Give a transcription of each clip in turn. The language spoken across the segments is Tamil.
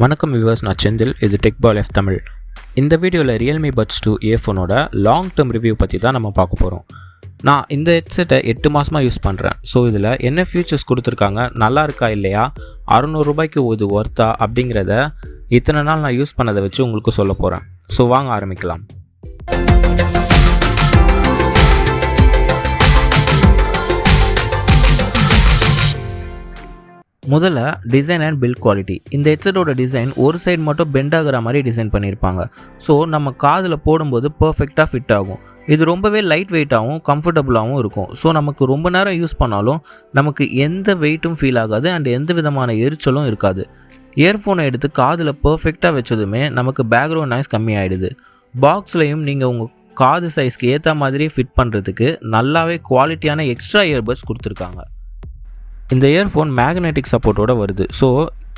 வணக்கம் வியூவர்ஸ், நான் செந்தில். இது டெக் பால் எஃப் தமிழ். இந்த வீடியோவில் Realme Buds2 இயர்ஃபோனோட லாங் டேர்ம் ரிவ்யூ பற்றி தான் நம்ம பார்க்க போகிறோம். நான் இந்த ஹெட்செட்டை 8 மாதமாக யூஸ் பண்ணுறேன். ஸோ இதில் என்ன ஃபியூச்சர்ஸ் கொடுத்துருக்காங்க, நல்லா இருக்கா இல்லையா, ₹600 இது ஒர்த்தா அப்படிங்கிறத இத்தனை நாள் நான் யூஸ் பண்ணதை வச்சு உங்களுக்கு சொல்ல போகிறேன். ஸோ வாங்க ஆரம்பிக்கலாம். முதல்ல டிசைன் அண்ட் பில்ட் குவாலிட்டி. இந்த ஹெட்செட்டோட டிசைன் ஒரு சைடு மட்டும் பெண்ட் ஆகிற மாதிரி டிசைன் பண்ணியிருப்பாங்க. ஸோ நம்ம காதில் போடும்போது பர்ஃபெக்டாக ஃபிட் ஆகும். இது ரொம்பவே லைட் வெயிட்டாகவும் கம்ஃபர்டபுளாகவும் இருக்கும். ஸோ நமக்கு ரொம்ப நேரம் யூஸ் பண்ணாலும் நமக்கு எந்த வெயிட்டும் ஃபீல் ஆகாது அண்ட் எந்த விதமான எரிச்சலும் இருக்காது. இயர்ஃபோனை எடுத்து காதில் பர்ஃபெக்டாக வச்சதுமே நமக்கு பேக்ரவுண்ட் நாய்ஸ் கம்மியாயிடுது. பாக்ஸ்லையும் நீங்கள் உங்கள் காது சைஸ்க்கு ஏற்ற மாதிரி ஃபிட் பண்ணுறதுக்கு நல்லாவே குவாலிட்டியான எக்ஸ்ட்ரா இயர்பட்ஸ் கொடுத்துருக்காங்க. இந்த இயர்ஃபோன் மேக்னெட்டிக் சப்போர்ட்டோடு வருது. ஸோ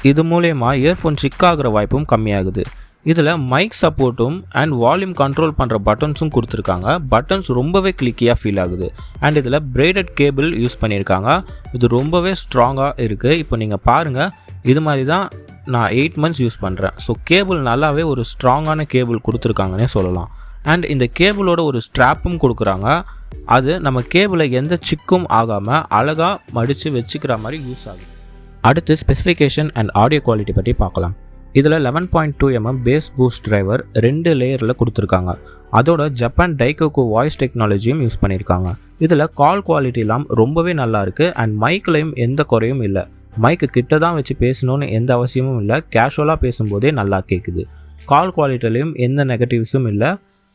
இது மூலயமா இயர்ஃபோன் சிக் ஆகிற வாய்ப்பும் கம்மியாகுது. இதில் மைக் சப்போர்ட்டும் அண்ட் வால்யூம் கண்ட்ரோல் பண்ணுற பட்டன்ஸும் கொடுத்துருக்காங்க. பட்டன்ஸ் ரொம்பவே கிளிக்கியாக ஃபீல் ஆகுது. அண்ட் இதில் பிரைடட் கேபிள் யூஸ் பண்ணியிருக்காங்க. இது ரொம்பவே ஸ்ட்ராங்காக இருக்குது. இப்போ நீங்கள் பாருங்கள், இது மாதிரி தான் நான் 8 months யூஸ் பண்ணுறேன். ஸோ கேபிள் நல்லாவே ஒரு ஸ்ட்ராங்கான கேபிள் கொடுத்துருக்காங்கன்னே சொல்லலாம். அண்ட் இந்த கேபிளோட ஒரு ஸ்ட்ராப்பும் கொடுக்குறாங்க. அது நம்ம கேபிளை எந்த சிக்கும் ஆகாமல் அழகாக மடித்து வச்சுக்கிற மாதிரி யூஸ் ஆகுது. அடுத்து ஸ்பெசிஃபிகேஷன் அண்ட் ஆடியோ குவாலிட்டி பற்றி பார்க்கலாம். இதில் 11.2 mm பேஸ் பூஸ்ட் டிரைவர் 2 லேயரில் கொடுத்துருக்காங்க. அதோட ஜப்பான் டைகோகோ வாய்ஸ் டெக்னாலஜியும் யூஸ் பண்ணியிருக்காங்க. இதில் கால் குவாலிட்டிலாம் ரொம்பவே நல்லா இருக்குது. அண்ட் மைக்லையும் எந்த குறையும் இல்லை. மைக்கு கிட்ட தான் வச்சு பேசணுன்னு எந்த அவசியமும் இல்லை. கேஷுவலாக பேசும்போதே நல்லா கேட்குது. கால் குவாலிட்டிலையும் எந்த நெகட்டிவ்ஸும் இல்லை.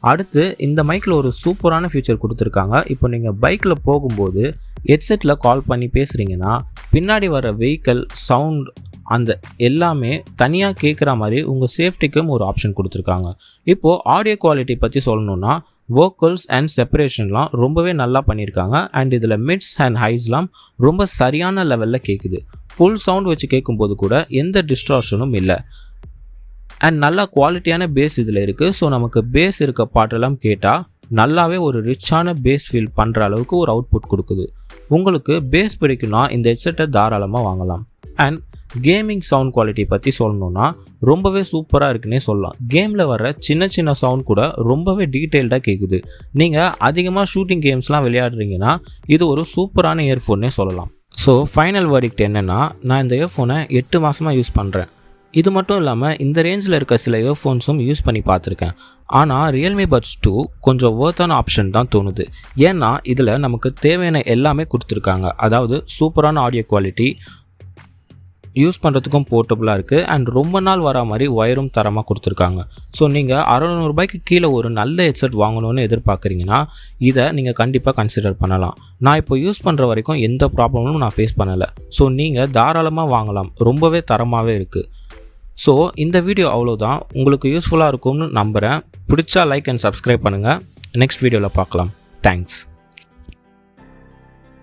அடுத்து இந்த மைக்கில் ஒரு சூப்பரான ஃபீச்சர் கொடுத்துருக்காங்க. இப்போ நீங்கள் பைக்கில் போகும்போது ஹெட்செட்டில் கால் பண்ணி பேசுகிறீங்கன்னா பின்னாடி வர வெஹிக்கல் சவுண்ட் அந்த எல்லாமே தனியாக கேட்குற மாதிரி உங்கள் சேஃப்டிக்கும் ஒரு ஆப்ஷன் கொடுத்துருக்காங்க. இப்போது ஆடியோ குவாலிட்டி பற்றி சொல்லணுன்னா வோக்கல்ஸ் அண்ட் செப்பரேஷன்லாம் ரொம்பவே நல்லா பண்ணியிருக்காங்க. அண்ட் இதில் மிட்ஸ் அண்ட் ஹைஸ்லாம் ரொம்ப சரியான லெவலில் கேட்குது. ஃபுல் சவுண்ட் வச்சு கேட்கும்போது கூட எந்த டிஸ்ட்ராக்ஷனும் இல்லை. அண்ட் நல்லா குவாலிட்டியான பேஸ் இதில் இருக்குது. ஸோ நமக்கு பேஸ் இருக்க பாட்டெல்லாம் கேட்டால் நல்லாவே ஒரு ரிச்சான பேஸ் ஃபீல் பண்ணுற அளவுக்கு ஒரு அவுட்புட் கொடுக்குது. உங்களுக்கு பேஸ் பிடிக்குன்னா இந்த ஹெட்செட்டை தாராளமாக வாங்கலாம். அண்ட் கேமிங் சவுண்ட் குவாலிட்டி பற்றி சொல்லணுன்னா ரொம்பவே சூப்பராக இருக்குன்னே சொல்லலாம். கேமில் வர சின்ன சின்ன சவுண்ட் கூட ரொம்பவே டீட்டெயில்டாக கேட்குது. நீங்கள் அதிகமாக ஷூட்டிங் கேம்ஸ்லாம் விளையாடுறீங்கன்னா இது ஒரு சூப்பரான இயர்ஃபோன்னே சொல்லலாம். ஸோ ஃபைனல் வேர்டிக்ட் என்னென்னா, நான் இந்த இயர்ஃபோனை 8 மாதமாக யூஸ் பண்ணுறேன். இது மட்டும் இல்லாமல் இந்த ரேஞ்சில் இருக்க சில இயர்ஃபோன்ஸும் யூஸ் பண்ணி பார்த்துருக்கேன். ஆனால் Realme Buds2 கொஞ்சம் ஒர்த்தான ஆப்ஷன் தான் தோணுது. ஏன்னா இதில் நமக்கு தேவையான எல்லாமே கொடுத்துருக்காங்க. அதாவது சூப்பரான ஆடியோ குவாலிட்டி, யூஸ் பண்ணுறதுக்கும் போர்ட்டபுளாக இருக்குது. அண்ட் ரொம்ப நாள் வர மாதிரி ஒயரும் தரமாக கொடுத்துருக்காங்க. ஸோ நீங்கள் ₹600 கீழே ஒரு நல்ல ஹெட்செட் வாங்கணும்னு எதிர்பார்க்குறீங்கன்னா இதை நீங்கள் கண்டிப்பாக கன்சிடர் பண்ணலாம். நான் இப்போ யூஸ் பண்ணுற வரைக்கும் எந்த ப்ராப்ளமும் நான் ஃபேஸ் பண்ணலை. ஸோ நீங்கள் தாராளமாக வாங்கலாம். ரொம்பவே தரமாகவே இருக்குது. ஸோ இந்த வீடியோ அவ்வளோதான். உங்களுக்கு யூஸ்ஃபுல்லாக இருக்கும்னு நம்புகிறேன். பிடிச்சா லைக் அண்ட் சப்ஸ்கிரைப் பண்ணுங்கள். நெக்ஸ்ட் வீடியோவில் பார்க்கலாம். தேங்க்ஸ்.